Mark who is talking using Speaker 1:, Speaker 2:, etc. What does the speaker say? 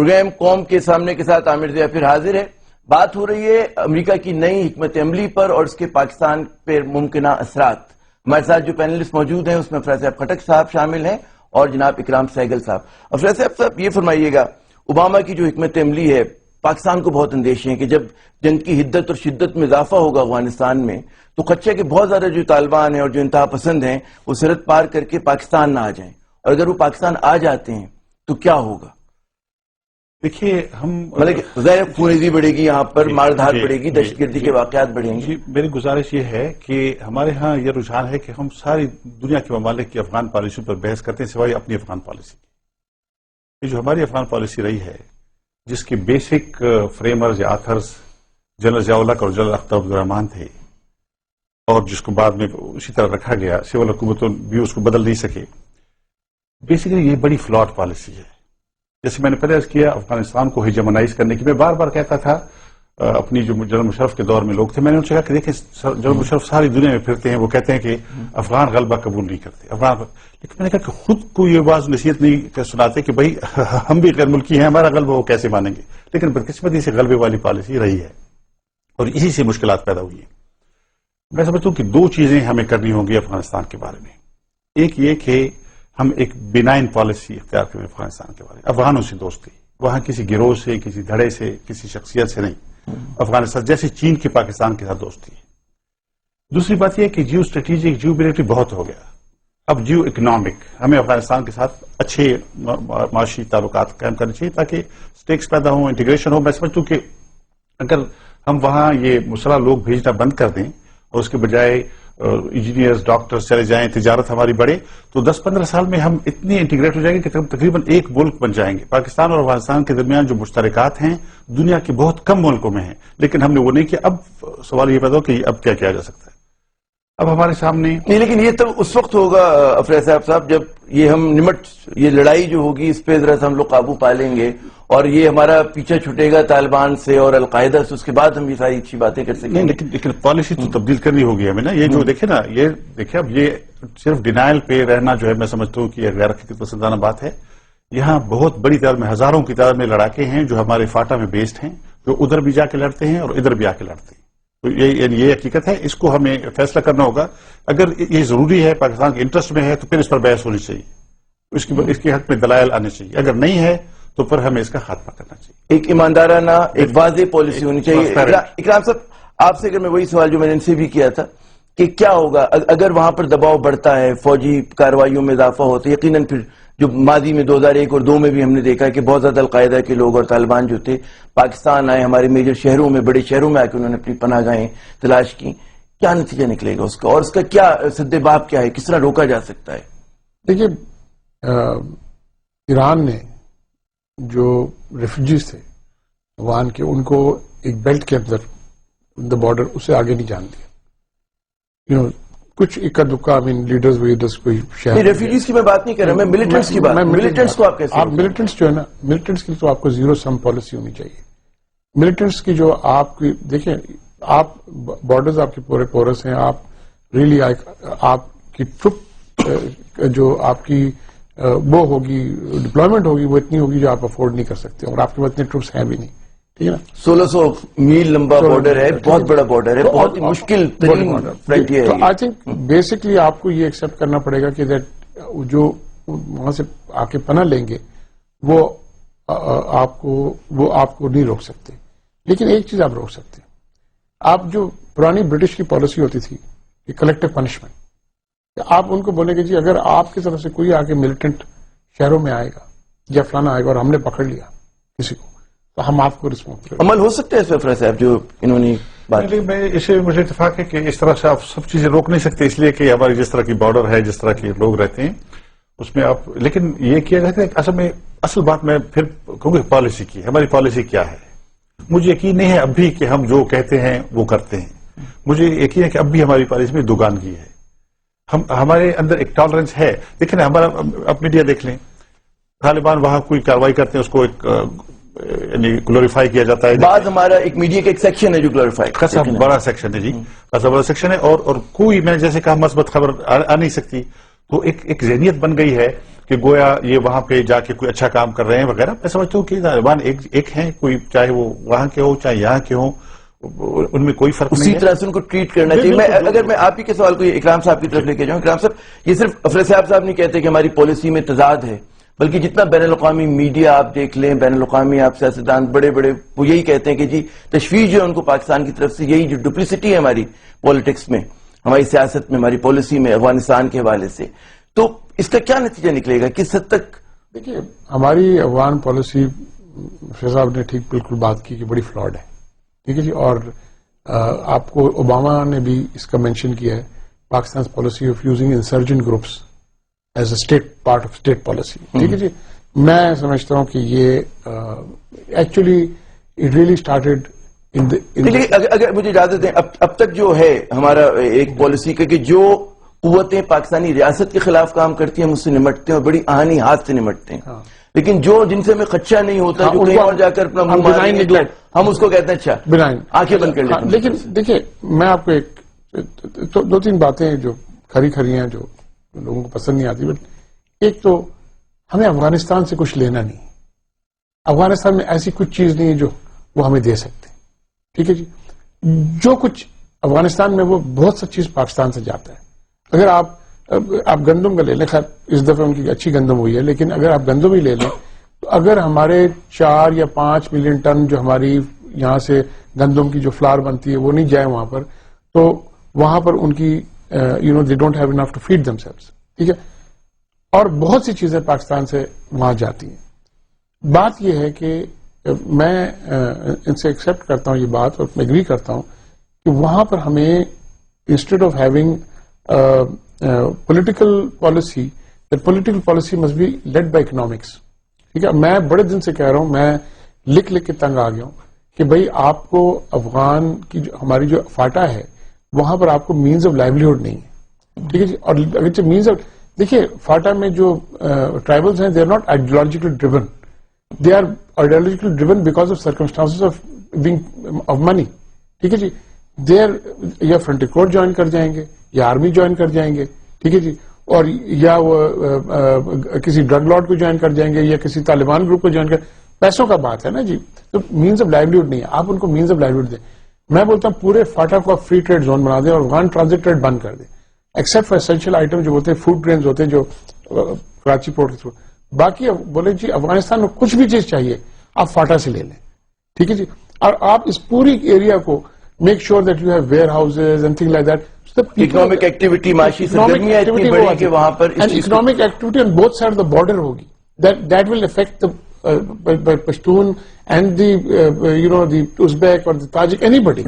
Speaker 1: Programme قوم کے سامنے کے ساتھ عامر ضیاء پھر حاضر ہے. بات ہو رہی ہے امریکہ کی نئی حکمت عملی پر اور اس کے پاکستان پر ممکنہ اثرات. ہمارے ساتھ جو پینلسٹ موجود ہیں اس میں افراز صاحب خٹک صاحب شامل ہیں اور جناب اکرام سہگل صاحب. افراز صاحب یہ فرمائیے گا، اوباما کی جو حکمت عملی ہے، پاکستان کو بہت اندیشے ہیں کہ جب جنگ کی حدت اور شدت میں اضافہ ہوگا افغانستان میں تو خدشہ کہ بہت زیادہ جو طالبان ہیں اور جو انتہا پسند ہیں وہ سرحد پار کر کے پاکستان نہ آ جائیں، اور اگر وہ پاکستان آ جاتے ہیں تو کیا ہوگا؟
Speaker 2: دیکھیے ہم
Speaker 1: ظاہر خونریزی بڑھے گی، یہاں پر مار دھاڑ بڑھے گی، دہشت گردی کے واقعات بڑھیں گے.
Speaker 2: میری گزارش یہ ہے کہ ہمارے ہاں یہ رجحان ہے کہ ہم ساری دنیا کے ممالک کی افغان پالیسی پر بحث کرتے ہیں سوائے اپنی افغان پالیسی. یہ جو ہماری افغان پالیسی رہی ہے، جس کی بیسک فریمرز یا آتھرز جنرل ضیاء الحق اور جنرل اختر عبد الرحمان تھے، اور جس کو بعد میں اسی طرح رکھا گیا، سول حکومتوں بھی اس کو بدل نہیں سکے. بیسیکلی یہ بڑی فلاٹ پالیسی ہے. جیسے میں نے پہلے عرض کیا، افغانستان کو ہیجمنائز کرنے کی میں بار بار کہتا تھا. اپنی جو جنرل مشرف کے دور میں لوگ تھے، میں نے ان سے کہا کہ دیکھیں جنرل مشرف ساری دنیا میں پھرتے ہیں، وہ کہتے ہیں کہ افغان غلبہ قبول نہیں کرتے لیکن میں نے کہا کہ خود کو یہ باز نصیحت نہیں سناتے کہ بھائی ہم بھی غیر ملکی ہیں، ہمارا غلبہ وہ کیسے مانیں گے. لیکن بدقسمتی سے غلبے والی پالیسی رہی ہے اور اسی سے مشکلات پیدا ہوئی ہیں. میں سمجھتا ہوں کہ دو چیزیں ہمیں کرنی ہوں گی افغانستان کے بارے میں. ایک یہ کہ ہم ایک بینائن پالیسی اختیار کریں افغانستان کے بارے میں. افغانوں سے دوستی، وہاں کسی گروہ سے، کسی دھڑے سے، کسی شخصیت سے نہیں. افغانستان جیسے چین کی پاکستان کے ساتھ دوستی ہے. دوسری بات یہ کہ جیو اسٹریٹجک، جیو ملٹری بہت ہو گیا. اب جیو اکنامک، ہمیں افغانستان کے ساتھ اچھے معاشی تعلقات قائم کرنے چاہیے تاکہ سٹیکس پیدا ہوں، انٹیگریشن ہو. میں سمجھتا ہوں کہ اگر ہم وہاں یہ مسلح لوگ بھیجنا بند کر دیں اور اس کے بجائے انجینئرز، ڈاکٹرز چلے جائیں، تجارت ہماری بڑھے، تو 10-15 سال میں ہم اتنے انٹیگریٹ ہو جائیں گے کہ ہم تقریباً ایک ملک بن جائیں گے. پاکستان اور افغانستان کے درمیان جو مشترکات ہیں دنیا کے بہت کم ملکوں میں ہیں، لیکن ہم نے وہ نہیں کیا. اب سوال یہ پیدا ہو کہ اب کیا کیا جا سکتا ہے. اب ہمارے سامنے
Speaker 1: نہیں، لیکن یہ تو اس وقت ہوگا افراز صاحب جب یہ لڑائی جو ہوگی اس پہ ذرا ہم لوگ قابو پا لیں گے اور یہ ہمارا پیچھا چھٹے گا طالبان سے اور القاعدہ سے، اس کے بعد ہم یہ ساری اچھی باتیں کر سکیں.
Speaker 2: لیکن پالیسی تو تبدیل کرنی ہوگی ہمیں نا. یہ جو دیکھیں اب یہ صرف ڈینائل پہ رہنا جو ہے، میں سمجھتا ہوں کہ یہ غیر حقیقت پسندانہ بات ہے. یہاں بہت بڑی تعداد میں، ہزاروں کی تعداد میں لڑاکے ہیں جو ہمارے فاٹا میں بیسڈ ہیں، جو ادھر بھی جا کے لڑتے ہیں اور ادھر بھی آ کے لڑتے ہیں. تو یہ حقیقت ہے. اس کو ہمیں فیصلہ کرنا ہوگا. اگر یہ ضروری ہے، پاکستان کے انٹرسٹ میں ہے، تو پھر اس پر بحث ہونی چاہیے، اس کے حق میں دلائل آنے چاہیے. اگر نہیں ہے تو پھر ہمیں اس کا خاتمہ کرنا چاہیے.
Speaker 1: ایک ایماندارانہ، ایک واضح پالیسی ہونی چاہیے. اکرام صاحب، آپ سے اگر میں وہی سوال جو میں نے ان سے بھی کیا تھا کہ کیا ہوگا اگر وہاں پر دباؤ بڑھتا ہے، فوجی کارروائیوں میں اضافہ ہوتا ہے، یقیناً پھر جو ماضی میں 2001 اور 2 میں بھی ہم نے دیکھا کہ بہت زیادہ القاعدہ کے لوگ اور طالبان جو تھے پاکستان آئے، ہمارے میجر شہروں میں، بڑے شہروں میں آ کے انہوں نے اپنی پناہ گاہیں تلاش کی. کیا نتیجہ نکلے گا اس کا، اور اس کا کیا سد باب کیا ہے، کس طرح روکا جا سکتا ہے؟
Speaker 3: دیکھیے، ایران نے جو ریفیوجیز تھے افغان کے، ان کو ایک بیلٹ کے اندر دا بارڈر اسے آگے نہیں جان دیا. کچھ اکا دکا لیڈرز کوئی شہر.
Speaker 1: ریفیوجیز کی میں بات نہیں کر رہا، میں ملیٹنٹس کی بات. ملیٹنٹس کو آپ کیسے؟
Speaker 3: آپ ملیٹنٹس جو ہے نا، ملیٹنٹس کی تو آپ کو زیرو سم پالیسی ہونی چاہیے. ملیٹنٹس کی جو آپ کی دیکھیں، آپ بارڈرز آپ کے پورے پورس ہیں. آپ ریلی آپ کی ٹرپ جو آپ کی وہ ہوگی، ڈپلائمنٹ ہوگی، وہ اتنی ہوگی جو آپ افورڈ نہیں کر سکتے، اور آپ کے پاس اتنے ٹرپس ہیں بھی نہیں. ٹھیک ہے نا؟ 1600
Speaker 1: میل لمبا بارڈر ہے، بہت بڑا بارڈر ہے، بہت ہی مشکل ترین فرنٹیئر ہے.
Speaker 3: تو آئی تھنک بیسکلی آپ کو یہ ایکسپٹ کرنا پڑے گا کہ جو وہاں سے آ کے پناہ لیں گے وہ آپ کو نہیں روک سکتے. لیکن ایک چیز آپ روک سکتے ہیں. آپ جو پرانی برٹش کی پالیسی ہوتی تھی کہ کلیکٹو پنشمنٹ، آپ ان کو بولیں گے جی اگر آپ کی طرف سے کوئی آگے ملیٹنٹ شہروں میں آئے گا یا فلانا آئے گا اور ہم نے پکڑ لیا کسی کو، تو ہم آپ کو رسپانس کریں.
Speaker 1: عمل ہو سکتا ہے افراز صاحب جو انہوں نے بات؟
Speaker 2: مجھے اتفاق ہے کہ اس طرح سے آپ سب چیزیں روک نہیں سکتے، اس لیے کہ ہماری جس طرح کی بارڈر ہے، جس طرح کے لوگ رہتے ہیں اس میں آپ، لیکن یہ کیا جاتا ہے اصل بات میں پھر کہوں گی پالیسی کی. ہماری پالیسی کیا ہے؟ مجھے یقین نہیں ہے اب بھی کہ ہم جو کہتے ہیں وہ کرتے ہیں. مجھے یقین ہے کہ اب بھی ہماری پالیسی میں دوگانگی ہے. ہمارے اندر ایک ٹالرنس ہے. دیکھیں نا، ہمارا اب میڈیا دیکھ لیں، طالبان وہاں کوئی کاروائی کرتے ہیں اس کو ایک یعنی گلوریفائی کیا جاتا ہے.
Speaker 1: بعض ہمارا ایک میڈیا کا ایک سیکشن ہے جو گلوریفائی،
Speaker 2: خاصا بڑا سیکشن ہے جی، خاصا بڑا سیکشن ہے. اور کوئی، میں نے جیسے کہا، مثبت خبر آ نہیں سکتی. تو ایک ذہنیت بن گئی ہے کہ گویا یہ وہاں پہ جا کے کوئی اچھا کام کر رہے ہیں وغیرہ. میں سمجھتا ہوں کہ طالبان ایک ہیں, کوئی چاہے وہ وہاں کے ہو چاہے یہاں کے ہوں, ان میں کوئی فرق نہیں
Speaker 1: اسی
Speaker 2: ہے.
Speaker 1: طرح سے ان کو ٹریٹ کرنا چاہیے. اگر میں آپ ہی کے سوال کو اکرام صاحب کی طرف لے کے جاؤں, اکرام صاحب یہ صرف افضل صاحب نہیں کہتے کہ ہماری پالیسی میں تضاد ہے, بلکہ جتنا بین الاقوامی میڈیا آپ دیکھ لیں, بین الاقوامی آپ سیاستدان بڑے بڑے وہ یہی کہتے ہیں کہ جی تشویش جو ہے ان کو پاکستان کی طرف سے, یہی جو ڈپلیسٹی ہے ہماری پالیٹکس میں, ہماری سیاست میں, ہماری پالیسی میں افغانستان کے حوالے سے, تو اس کا کیا نتیجہ نکلے گا, کس حد تک؟
Speaker 3: دیکھیے ہماری افغان پالیسی شاہ صاحب نے ٹھیک بالکل بات کی کہ بڑی فلاڈ ہے, ٹھیک ہے جی. اور آپ کو اوباما نے بھی اس کا مینشن کیا ہے, Pakistan policy of using insurgent groups as a state part of state policy, ٹھیک ہے جی. میں سمجھتا ہوں کہ یہ ایکچولی اٹ ریئلی اسٹارٹیڈ
Speaker 1: اگر مجھے اجازت دیں, اب تک جو ہے ہمارا ایک پالیسی کا کہ جو قوتیں پاکستانی ریاست کے خلاف کام کرتی ہیں ہم اس سے نمٹتے ہیں اور بڑی آہنی ہاتھ سے نمٹتے ہیں, لیکن جو جن سے ہمیں خدشہ نہیں ہوتا, جو کہیں اور جا کر اپنا منہ ماریں گے, ہم اس کو کہتے ہیں اچھا آنکھیں بند کر لیتے ہیں.
Speaker 3: لیکن دیکھیے میں آپ کو ایک دو تین باتیں جو کھری ہیں جو لوگوں کو پسند نہیں آتی, بٹ ایک تو ہمیں افغانستان سے کچھ لینا نہیں, افغانستان میں ایسی کچھ چیز نہیں ہے جو وہ ہمیں دے سکتے, ٹھیک ہے جی. جو کچھ افغانستان میں وہ بہت سا چیز پاکستان سے جاتا ہے. اگر آپ گندم کا لے لیں, خیر اس دفعہ ان کی اچھی گندم ہوئی ہے, لیکن اگر آپ گندم ہی لے لیں تو اگر ہمارے 4 یا 5 ملین ٹن جو ہماری یہاں سے گندم کی جو فلاور بنتی ہے وہ نہیں جائے وہاں پر, تو وہاں پر ان کی they don't have enough to feed themselves, ٹھیک ہے. اور بہت سی چیزیں پاکستان سے وہاں جاتی ہیں. بات یہ ہے کہ میں ان سے ایکسپٹ کرتا ہوں یہ بات, اور میں ایگری کرتا ہوں کہ وہاں پر ہمیں instead of having political policy, political policy must be led by economics, ٹھیک ہے. میں بڑے دن سے کہہ رہا ہوں, میں لکھ کے تنگ آ گیا ہوں کہ بھائی آپ کو افغان کی ہماری جو فاٹا ہے وہاں پر آپ کو مینز آف لائیولیہڈ نہیں ہے, ٹھیک ہے جی. اور اگرچہ مینز آف, دیکھیے فاٹا میں جو ٹرائبلز ہیں they are not ideological driven, they are ideological driven because of circumstances of money, ٹھیک ہے جی. دے آر یا فرنٹی کورٹ جوائن کر جائیں گے یا آرمی جوائن کر جائیں گے, ٹھیک ہے جی, اور یا وہ کسی ڈرگ لارڈ کو جوائن کر جائیں گے یا کسی طالبان گروپ کو جوائن کر, پیسوں کا بات ہے نا جی. تو مینز آف لائیولیہڈ نہیں ہے, آپ ان کو مینز آف لائیولیہڈ دیں. میں بولتا ہوں پورے فاٹا کو آپ فری ٹریڈ زون بنا دیں اور افغان ٹرانزٹ ٹریڈ بند کر دیں, ایکسپٹ فار اسینشیل آئٹم جو ہوتے ہیں, فوڈ گرینز ہوتے ہیں جو کراچی پورٹ کے تھرو. باقی بولے جی افغانستان میں کچھ بھی چیز چاہیے آپ فاٹا سے لے لیں, ٹھیک ہے جی. اور آپ اس پوری ایریا کو make sure that you have warehouses and thing like that.
Speaker 1: Economic activity, معاشی سرگرمیاں اتنی بڑی کہ وہاں پر
Speaker 3: economic activity on both side of the border ہوگی, that will affect Pashtun and the Uzbek or the Tajik, anybody.